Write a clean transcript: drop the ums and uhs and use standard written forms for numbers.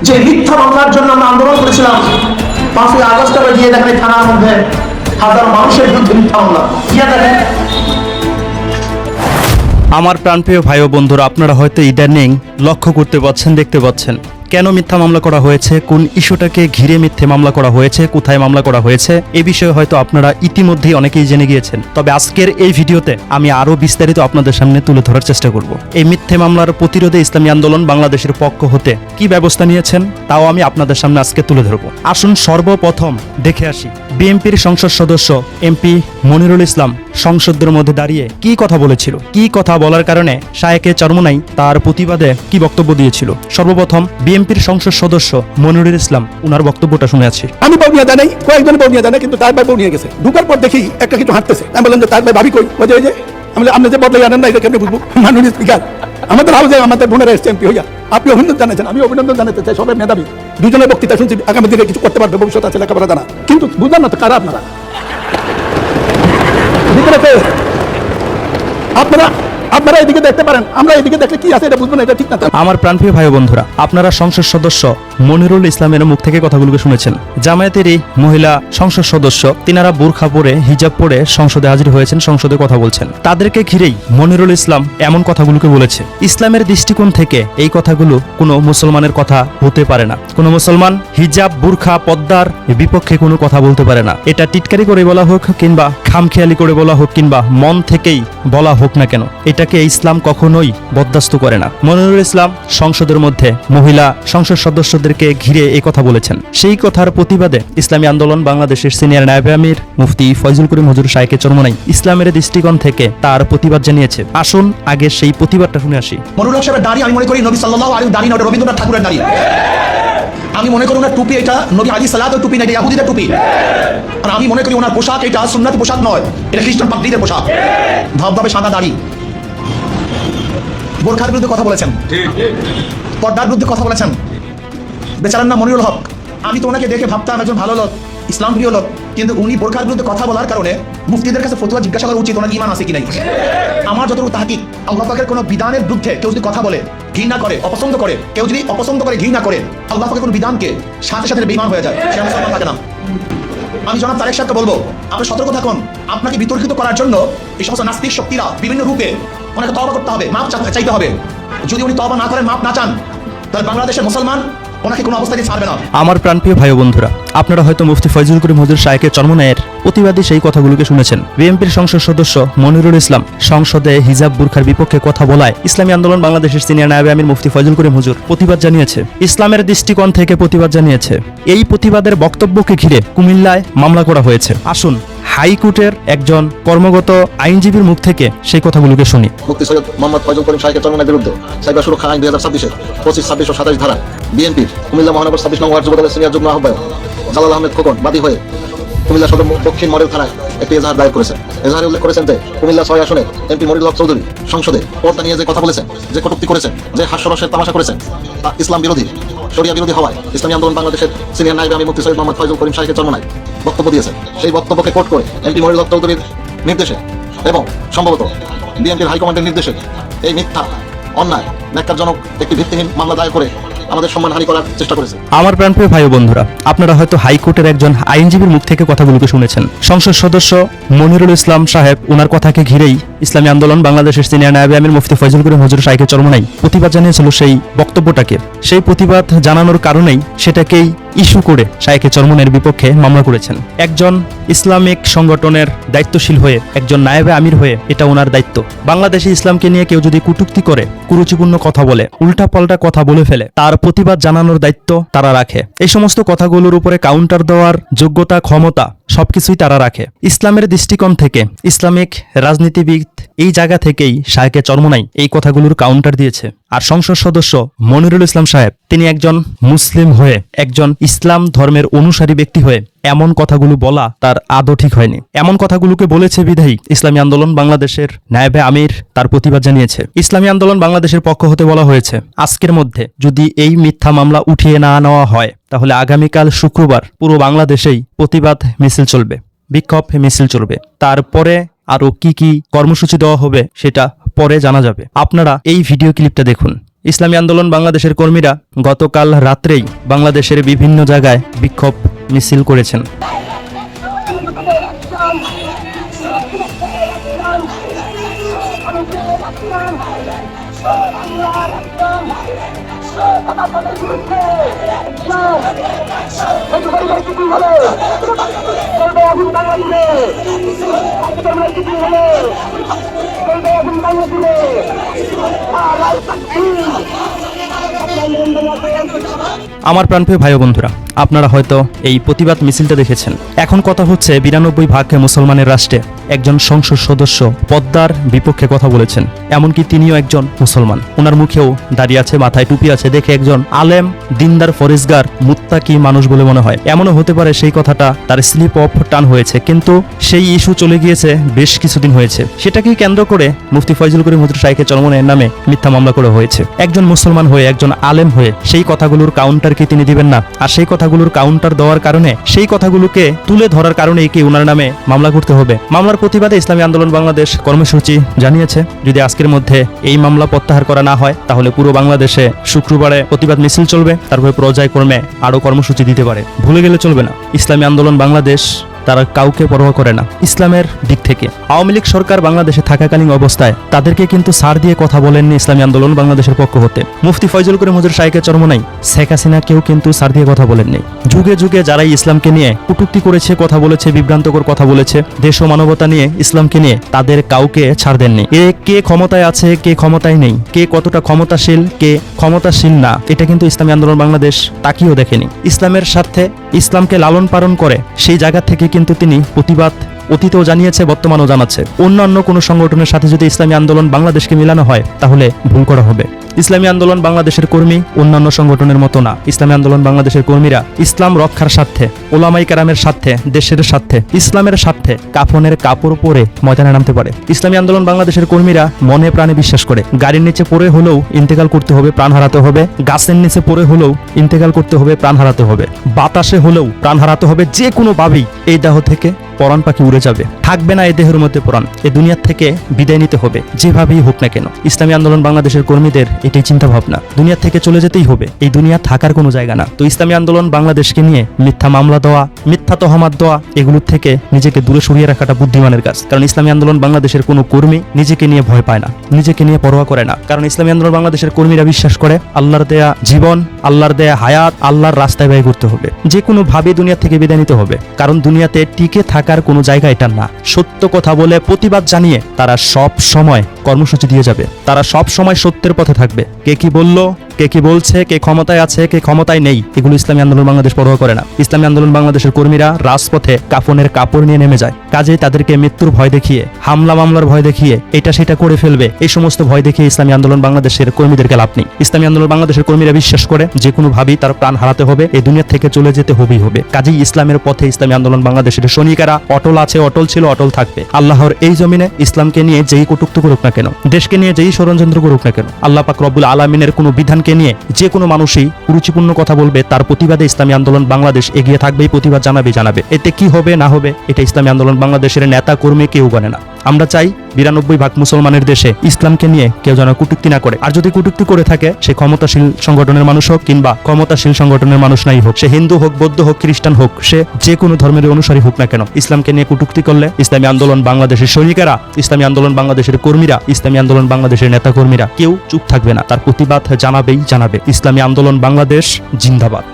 যে মিথ্যা মামলার জন্য আমরা আন্দোলন করেছিলাম, 5ই আগস্ট আমরা গিয়ে দেখেন থানার মধ্যে হাজার মানুষের বিরুদ্ধে মিথ্যা মামলা গিয়ে দেখেন। আমার প্রাণপ্রিয় ভাই ও বন্ধুরা, আপনারা হয়তো ইদানিং লক্ষ্য করতে পারছেন, দেখতে পাচ্ছেন কেন মিথ্যা মামলা করা হয়েছে, কোন ইস্যুটাকে ঘিরে মিথ্যে মামলা করা হয়েছে, কোথায় মামলা করা হয়েছে, এই বিষয়ে হয়তো আপনারা ইতিমধ্যেই অনেকেই জেনে গিয়েছেন। তবে আজকের এই ভিডিওতে আমি আরও বিস্তারিত আপনাদের সামনে তুলে ধরার চেষ্টা করব। এই মিথ্যে মামলার প্রতিরোধে ইসলামী আন্দোলন বাংলাদেশের পক্ষ হতে কি ব্যবস্থা নিয়েছেন তাও আমি আপনাদের সামনে আজকে তুলে ধরব। আসুন সর্বপ্রথম দেখে আসি বিএনপির সংসদ সদস্য এমপি মনিরুল ইসলাম সংসদের মধ্যে দাঁড়িয়ে কি কথা বলেছিল, কি কথা বলার কারণে শায়েকে চরমোনাই তার প্রতিবাদে কি বক্তব্য দিয়েছিল। সর্বপ্রথম বিএনপির সংসদ সদস্য মনিরুল ইসলাম উনার বক্তব্যটা শুনে আছি। আমি বউ নিয়ে জানাই, কয়েকজন বউ নিয়ে জানাই, কিন্তু তার ভাই বউ নিয়ে গেছে। ঢুকার পর দেখি একটা কিছু হাঁটতেছে। আমি বললাম যে তার ভাই ভাবি কই? বলে যে আপনি যে বদলে জানেন না, এটা কেমনি বুঝবো? মাননীয় স্পিকার, আমাদের হাউসে আমাদের বোনেরা এসছে এমপি হইয়া, আপনি অভিনন্দন জানাচ্ছেন, আমি অভিনন্দন জানাতে চাই। সবাই মেধাবী, দুজনের বক্তৃতা শুনছি, আগামী দিনে কিছু করতে পারবে, ভবিষ্যৎ আছে, লেখাপড়া জানা। কিন্তু বুঝলেন না তো কারা আপনারা? আপনারা এদিকে দেখতে পারেন, আমরা এদিকে দেখলে কি আছে এটা বুঝবো না, এটা ঠিক না। আমার প্রাণপ্রিয় ভাই বন্ধুরা, আপনারা সংসদ সদস্য মনিরুল ইসলামের মুখ থেকে কথাগুলোকে শুনেছেন। জামায়াতেরই মহিলা সংসদ সদস্য, তিনারা বোরখা পরে, হিজাব পরে সংসদে হাজির হয়েছেন, সংসদে কথা বলছেন। তাদেরকে ঘিরেই মনিরুল ইসলাম এমন কথাগুলোকে বলেছে। ইসলামের দৃষ্টিকোণ থেকে এই কথাগুলো কোনো মুসলমানের কথা হতে পারে না। কোনো মুসলমান হিজাব, বোরখা, পর্দার বিপক্ষে কোনো কথা বলতে পারে না। এটা টিটকারি করে বলা হোক কিংবা খামখেয়ালি করে বলা হোক কিংবা মন থেকেই বলা হোক না কেন, এটাকে ইসলাম কখনোই বরদাস্ত করে না। মনিরুল ইসলাম সংসদের মধ্যে মহিলা সংসদ সদস্যদেরকে ঘিরে এই কথা বলেছেন। সেই কথার প্রতিবাদে ইসলামী আন্দোলন বাংলাদেশের সিনিয়র নায়েবে আমির মুফতি ফয়জুল করিম হুজুর শায়েকে চরমোনাই ইসলামের দৃষ্টিকোণ থেকে তার প্রতিবাদ জানিয়েছে। আসুন আগে সেই প্রতিবাদটা শুনে আসি। মনিরুল হক সাহেবের দাড়ি আমি মনে করি নবী সাল্লাল্লাহু আলাইহি দাড়ি না, ওটা রবীন্দ্রনাথ ঠাকুরের দাড়ি। আমি মনে করি ওনার টুপি এটা নবী আলাইহিস সালাতের টুপি না, এটা ইহুদিদের টুপি। আর আমি মনে করি ওনার পোশাক এটা সুন্নতি পোশাক নয়, এটা খ্রিস্টান পাদ্রীদের পোশাক। ধবধবে সাদা দাড়ি। বোরখার বিরুদ্ধে কথা বলেছেন, পর্দার বিরুদ্ধে কথা বলেছেন। বেচারার নাম মনিরুল হক। আমি তো ওনাকে দেখে ভাবতাম একজন ভালো লোক, ইসলাম প্রিয় লোক, কিন্তু উনি বোরখার বিরুদ্ধে কথা বলার কারণে মুফতিদের কাছে ফতোয়া জিজ্ঞাসা করা উচিত ওনার ঈমান আছে কি নাই। আমার যতটুকু তাহকিক, আল্লাহ পাকের কোনো বিধানের বিরুদ্ধে কেউ যদি কথা বলে, ঘৃণা করে, অপছন্দ করে, কেউ যদি অপছন্দ করে, ঘৃণা করে আল্লাহ পাকের কোনো বিধানকে, সাথে সাথে বেঈমান হয়ে যায়, সে মুসলমান থাকে না। আমি জনাব তারেক সাহেবকে বলবো, আপনি সতর্ক থাকুন। আপনাকে বিতর্কিত করার জন্য এই সমস্ত নাস্তিক শক্তিরা বিভিন্ন রূপে ওনাকে তওবা করতে হবে, মাপ চাইতে হবে। যদি উনি তওবা না করেন, মাপ না চান, তাহলে বাংলাদেশের মুসলমান ওনাকে কোনো অবস্থায় ছাড়বে না। আমার প্রাণপ্রিয় ভাই ও বন্ধুরা, আপনারা হয়তো মুফতি ফয়জুল করিম হুজুর শায়েকে চরমোনাইয়ের প্রতিবাদী সেই কথাগুলোকে শুনেছেন। বিএনপির সংসদ সদস্য মনিরুল ইসলাম সংসদে হিজাব বুরখার বিপক্ষে কথা বলায় ইসলামী আন্দোলন বাংলাদেশের সিনিয়র নায়েবে আমির মুফতি ফয়জুল করিম হুজুর প্রতিবাদ জানিয়েছে, ইসলামের দৃষ্টিকোণ থেকে প্রতিবাদ জানিয়েছে। এই প্রতিবাদের বক্তব্যকে ঘিরে কুমিল্লায় মামলা করা হয়েছে। আসুন হাইকোর্টের একজন কর্মগত আইনজীবীর মুখ থেকে সেই কথাগুলোকে শুনি। মুফতি সৈয়দ মোহাম্মদ ফয়জুল করিম শায়েকে চরমোনাইয়ের বিরুদ্ধে সাইবার সুরক্ষা আইন 2026-এর 25, 26 ও 27 ধারা বিএনপির কুমিল্লা মহানগর 26 নং ওয়ার্ড যুবদলের সিনিয়র যুগ্ম আহ্বায়ক জালাল আহমেদ খোকন বাদী হয়ে কুমিল্লা সদর দক্ষিণ মডেল থানায় একটি এজাহার দায়ের করেছেন। এজাহারে উল্লেখ করেছেন যে কুমিল্লা 6 আসনের এমপি মনিরুল হক চৌধুরী সংসদে পর্দা নিয়ে যে কথা বলেছেন, যে কটূক্তি করেছেন, যে হাস্যরসের তামাশা করেছেন, তা ইসলাম বিরোধী, শরিয়া বিরোধী হওয়ায় ইসলামী আন্দোলন বাংলাদেশের সিনিয়র নায়েবে আমির মুফতি সৈয়দ মোহাম্মদ ফয়জুল করিম শায়েকে চরমোনাই বক্তব্য দিয়েছেন। সেই বক্তব্যকে কোট করে এমপি মনিরুল হক চৌধুরীর নির্দেশে এবং সম্ভবত বিএনপির হাইকমান্ডের নির্দেশে এই মিথ্যা, অন্যায়, ন্যাক্কারজনক একটি ভিত্তিহীন মামলা দায়ের করে আমাদের সম্মানহানি করার চেষ্টা করেছে। আমার প্রাণপ্রিয় ভাই ও বন্ধুরা, আপনারা হয়তো হাইকোর্টের একজন আইনজীবীর মুখ থেকে কথাগুলোকে শুনেছেন। সংসদ সদস্য মনিরুল ইসলাম সাহেব ওনার কথাকে ঘিরেই ইসলামী আন্দোলন বাংলাদেশের সিনিয়র নায়েবে আমির মুফতি ফয়জুল করিম হুজুর শায়েকে চরমোনাই প্রতিবাদ জানিয়েছিল সেই বক্তব্যটাকে। সেই প্রতিবাদ জানানোর কারণেই সেটাকেই ইস্যু করে শায়েকে চরমোনাইয়ের বিপক্ষে মামলা করেছেন। একজন ইসলামিক সংগঠনের দায়িত্বশীল হয়ে, একজন নায়েবে আমির হয়ে এটা ওনার দায়িত্ব। বাংলাদেশে ইসলামকে নিয়ে কেউ যদি কটূক্তি করে, কুরুচিপূর্ণ কথা বলে, উল্টাপাল্টা কথা বলে ফেলে, তার প্রতিবাদ জানানোর দায়িত্ব তারা রাখে। এই সমস্ত কথাগুলোর উপরে কাউন্টার দেওয়ার যোগ্যতা, ক্ষমতা সবকিছুই তারা রাখে। ইসলামের দৃষ্টিকোণ থেকে, ইসলামিক রাজনীতিবিদ এই জায়গা থেকেই শায়েকে চরমোনাই এই কথাগুলোর কাউন্টার দিয়েছে। আর সংসদ সদস্য মনিরুল ইসলাম সাহেব তিনি একজন মুসলিম হয়ে, একজন ইসলাম ধর্মের অনুসারী ব্যক্তি হয়ে এমন কথাগুলো বলা তার আদৌ ঠিক হয়নি। এমন কথাগুলোকে বলেছে বিধায়ী ইসলামী আন্দোলন বাংলাদেশের নায়েবে আমির তার প্রতিবাদ জানিয়েছে। ইসলামী আন্দোলন বাংলাদেশের পক্ষ হতে বলা হয়েছে, আজকের মধ্যে যদি এই মিথ্যা মামলা উঠিয়ে না নেওয়া হয়, তাহলে আগামীকাল শুক্রবার পুরো বাংলাদেশেই প্রতিবাদ মিছিল চলবে, বিক্ষোভ মিছিল চলবে। তারপরে আরো কি কি কর্মসূচি দেওয়া হবে সেটা পরে জানা যাবে। আপনারা এই ভিডিও ক্লিপটা দেখুন। ইসলামী আন্দোলন বাংলাদেশের কর্মীরা গতকাল রাত্রেই বাংলাদেশের বিভিন্ন জায়গায় বিক্ষোভ মিছিল করেছেন। আমার প্রাণপ্রিয় ভাই ও বন্ধুরা, আপনারা হয়তো এই প্রতিবাদ মিছিলটা দেখেছেন। এখন কথা হচ্ছে 92% মুসলমানের রাষ্ট্রে একজন সংসদ সদস্য পদ্মার বিপক্ষে কথা বলেছেন, এমনকি তিনিও একজন মুসলমান। ওনার মুখেও দাঁড়িয়ে আছে, মাথায় টুপি আছে, দেখে একজন আলেম, দিনদার, ফরেজগার, মুত্তাকি মানুষ বলে মনে হয়। এমনও হতে পারে সেই কথাটা তার স্লিপ অফ টান হয়েছে, কিন্তু সেই ইস্যু চলে গিয়েছে বেশ কিছুদিন হয়েছে। সেটাকেই কেন্দ্র করে মুফতি ফয়জুল করিম হুজুর শাইখে চরমনের নামে মিথ্যা মামলা করা হয়েছে। একজন মুসলমান হয়ে, একজন আলেম হয়ে সেই কথাগুলোর কাউন্টার কি তিনি দিবেন না? আর সেই কথাগুলোর কাউন্টার দেওয়ার কারণে, সেই কথাগুলোকে তুলে ধরার কারণে কি ওনার নামে মামলা করতে হবে? মামলার প্রতিবাদে ইসলামী আন্দোলন বাংলাদেশ কর্মসূচি জানিয়েছে, যদি আজকের মধ্যে এই মামলা প্রত্যাহার করা না হয় তাহলে পুরো বাংলাদেশে শুক্রবারে প্রতিবাদ মিছিল চলবে, তারপরে পর্যায়ক্রমে আরো কর্মসূচি দিতে পারে। ভুলে গেলে চলবে না, ইসলামী আন্দোলন বাংলাদেশ তারা কাউকে পরোয়া করে না ইসলামের দিক থেকে। আওয়ামী লীগ সরকার বাংলাদেশে থাকাকালীন অবস্থায় তাদেরকে কিন্তু ছাড় দিয়ে কথা বলেননি ইসলামী আন্দোলন বাংলাদেশের পক্ষ হতে। মুফতি ফয়জুল করিম হুজুর শাইখে চরমনাই, শেখ হাসিনা কেউ কিন্তু ছাড় দিয়ে কথা বলেননি। যুগে যুগে যারাই ইসলামকে নিয়ে কটূক্তি করেছে, কথা বলেছে, বিভ্রান্তকর কথা বলেছে, দেশ ও মানবতা নিয়ে, ইসলামকে নিয়ে, তাদের কাউকে ছাড় দেননি। কে ক্ষমতায় আছে, কে ক্ষমতায় নেই, কে কতটা ক্ষমতাশীল, কে ক্ষমতাশীল না, এটা কিন্তু ইসলামী আন্দোলন বাংলাদেশ তাকিয়েও দেখেনি। ইসলামের স্বার্থে, ইসলামকে লালন পালন করে সেই জায়গা থেকে কিন্তু তিনি প্রতিবাদ অতীতেও জানিয়েছে, বর্তমানেও জানাচ্ছে। অন্যান্য কোনো সংগঠনের সাথে যদি ইসলামী আন্দোলন বাংলাদেশকে মিলানো হয় তাহলে ভুল করা হবে। ইসলামী আন্দোলন বাংলাদেশের কর্মী অন্যান্য সংগঠনের মতো না। ইসলামী আন্দোলন বাংলাদেশের কর্মীরা ইসলাম রক্ষার স্বার্থে, ওলামাই কেরামের স্বার্থে, দেশের স্বার্থে, ইসলামের স্বার্থে কাফনের কাপড় পরে ময়দানে নামতে পারে। ইসলামী আন্দোলন বাংলাদেশের কর্মীরা মনে প্রাণে বিশ্বাস করে গাড়ির নিচে পড়ে হলেও ইন্তেকাল করতে হবে, প্রাণ হারাতে হবে, গাছের নিচে পড়ে হলেও ইন্তেকাল করতে হবে, প্রাণ হারাতে হবে, বাতাসে হলেও প্রাণ হারাতে হবে, যে কোনো ভাবেই এই দেহ থেকে পরাণ পাখি উড়ে যাবে, থাকবে না এই দেহের মধ্যে পরাণ, এই দুনিয়ার থেকে বিদায় নিতে হবে যেভাবেই হোক না কেন। ইসলামী আন্দোলন বাংলাদেশের কর্মীদের এটাই চিন্তা ভাবনা, দুনিয়ার থেকে চলে যেতেই হবে, এই দুনিয়া থাকার কোনো জায়গা না। তো ইসলামী আন্দোলন বাংলাদেশকে নিয়ে মিথ্যা মামলা দেওয়া, মিথ্যা তহমাত দেওয়া, এগুলোর থেকে নিজেকে দূরে সরিয়ে রাখাটা বুদ্ধিমানের কাজ। কারণ ইসলামী আন্দোলন বাংলাদেশের কোনো কর্মী নিজেকে নিয়ে ভয় পায় না, নিজেকে নিয়ে পরোয়া করে না। কারণ ইসলামী আন্দোলন বাংলাদেশের কর্মীরা বিশ্বাস করে আল্লাহর দেয়া জীবন, আল্লাহর দেয়া হায়াত আল্লাহর রাস্তায় ব্যয় করতে হবে, যে কোনো ভাবে দুনিয়া থেকে বিদায় নিতে হবে। কারণ দুনিয়াতে টিকে থাকার কোনো জায়গা এটা না। সত্য কথা বলে, প্রতিবাদ জানিয়ে তারা সব সময় কর্মসূচি দিয়ে যাবে, তারা সব সময় সত্যের পথে থাকবে। কে কি বললো, কে কি বলছে, কে ক্ষমতায় আছে, কে ক্ষমতায় নেই, এগুলো ইসলামী আন্দোলন বাংলাদেশ পরোয়া করে না। ইসলামী আন্দোলন বাংলাদেশের কর্মীরা রাজপথে কাফনের কাপড় নিয়ে নেমে যায়। কাজেই তাদেরকে মৃত্যুর ভয় দেখিয়ে, হামলা মামলার ভয় দেখিয়ে, এটা সেটা করে ফেলবে, এই সমস্ত ভয় দেখিয়ে ইসলামী আন্দোলন বাংলাদেশের কর্মীদেরকে লাভ নেই। ইসলামী আন্দোলন বাংলাদেশের কর্মীরা বিশ্বাস করে যে কোনো ভাবেই তার প্রাণ হারাতে হবে, এই দুনিয়া থেকে চলে যেতে হবেই হবে। কাজেই ইসলামের পথে ইসলামী আন্দোলন বাংলাদেশের সৈনিকেরা অটল আছে, অটল ছিল, অটল থাকবে। আল্লাহর এই জমিনে ইসলামকে নিয়ে যেই কটূক্তি করুক না কেন, দেশকে নিয়ে যেই ষড়যন্ত্র করুক না কেন, আল্লাহ পাক রব্বুল আলামিনের কোনো বিধানকে নিয়ে যে কোনো মানুষই কুরুচিপূর্ণ কথা বলবে, তার প্রতিবাদে ইসলামী আন্দোলন বাংলাদেশ এগিয়ে থাকবেই, প্রতিবাদ জানাবে। এতে কি হবে না হবে এটা ইসলামী আন্দোলন বাংলাদেশের নেতা কর্মী কেউ জানে না। আমরা চাই 92% মুসলমানের দেশে ইসলামকে নিয়ে কেউ যেন কটূক্তি না করে। আর যদি কটূক্তি করে থাকে, সে ক্ষমতাশীল সংগঠনের মানুষ হোক কিংবা ক্ষমতাশীল সংগঠনের মানুষ নাই হোক, সে হিন্দু হোক, বৌদ্ধ হোক, খ্রিস্টান হোক, সে যে কোনো ধর্মের অনুসারী হোক না কেন, ইসলামকে নিয়ে কটূক্তি করলে ইসলামী আন্দোলন বাংলাদেশের সৈনিকেরা, ইসলামী আন্দোলন বাংলাদেশের কর্মীরা, ইসলামী আন্দোলন বাংলাদেশের নেতা কর্মীরা কেউ চুপ থাকবে না, তার প্রতিবাদ জানাবে। ইসলামী আন্দোলন বাংলাদেশ জিন্দাবাদ।